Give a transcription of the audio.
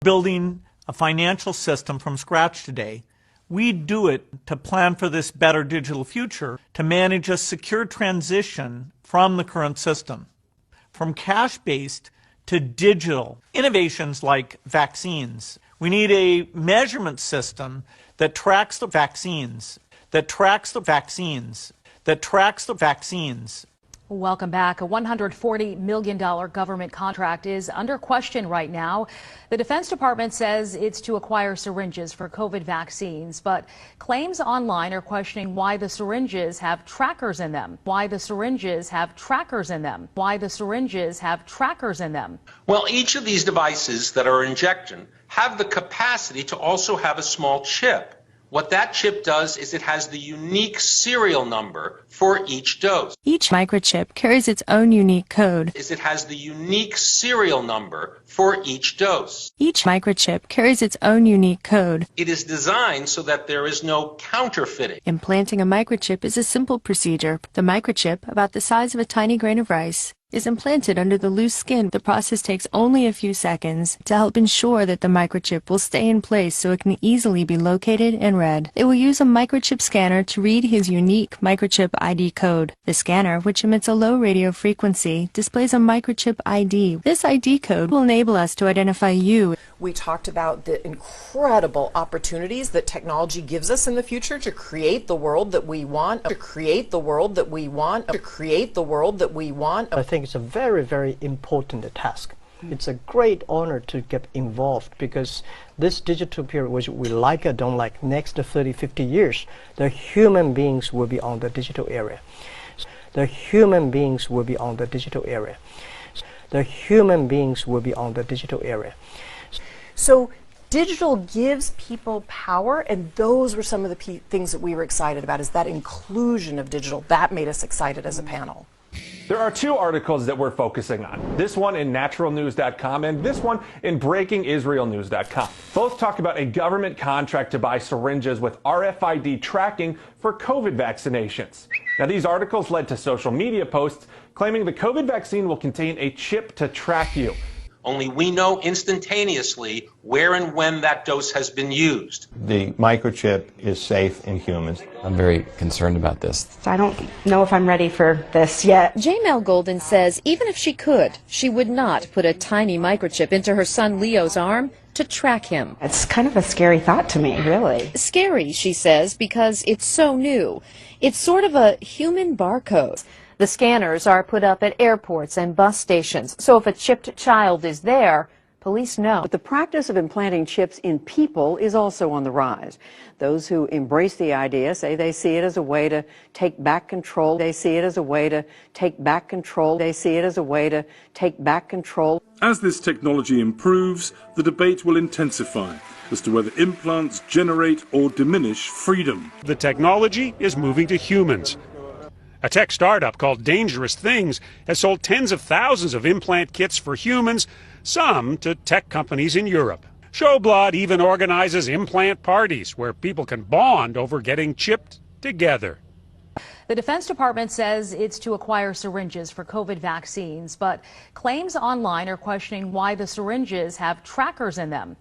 building a financial system from scratch today. We do it to plan for this better digital future, to manage a secure transition from the current system, from cash-based to digital. Innovations like vaccines. We need a measurement system that tracks the vaccines, Welcome back. A $140 million government contract is under question right now. The Defense Department says it's to acquire syringes for COVID vaccines, but claims online are questioning why the syringes have trackers in them. Well, each of these devices that are injection have the capacity to also have a small chip. What that chip does is it has the unique serial number for each dose. Each microchip carries its own unique code. Each microchip carries its own unique code. It is designed so that there is no counterfeiting. Implanting a microchip is a simple procedure. The microchip, about the size of a tiny grain of rice, is implanted under the loose skin. The process takes only a few seconds to help ensure that the microchip will stay in place so it can easily be located and read. It will use a microchip scanner to read his unique microchip ID code. The scanner, which emits a low radio frequency, displays a microchip ID. This ID code will enable us to identify you. We talked about the incredible opportunities that technology gives us in the future to create the world that we want, I think it's a very, very important task. It's a great honor to get involved because this digital period, which we like or don't like, next 30, 50 years, the human beings will be on the digital area. So digital gives people power, and those were some of the things that we were excited about, is that inclusion of digital. That made us excited as a panel. There are two articles that we're focusing on. This one in naturalnews.com and this one in breakingisraelnews.com. Both talk about a government contract to buy syringes with RFID tracking for COVID vaccinations. Now, these articles led to social media posts claiming the COVID vaccine will contain a chip to track you. Only we know instantaneously where and when that dose has been used. The microchip is safe in humans. I'm very concerned about this. I don't know if I'm ready for this yet. Jamel Golden says even if she could, she would not put a tiny microchip into her son Leo's arm to track him. It's kind of a scary thought to me, really. Scary, she says, because it's so new. It's sort of a human barcode. The scanners are put up at airports and bus stations, so if a chipped child is there, police know. But the practice of implanting chips in people is also on the rise. Those who embrace the idea say they see it as a way to take back control. As this technology improves, the debate will intensify as to whether implants generate or diminish freedom. The technology is moving to humans. A tech startup called Dangerous Things has sold tens of thousands of implant kits for humans, some to tech companies in Europe. Showblood even organizes implant parties where people can bond over getting chipped together. The Defense Department says it's to acquire syringes for COVID vaccines, but claims online are questioning why the syringes have trackers in them.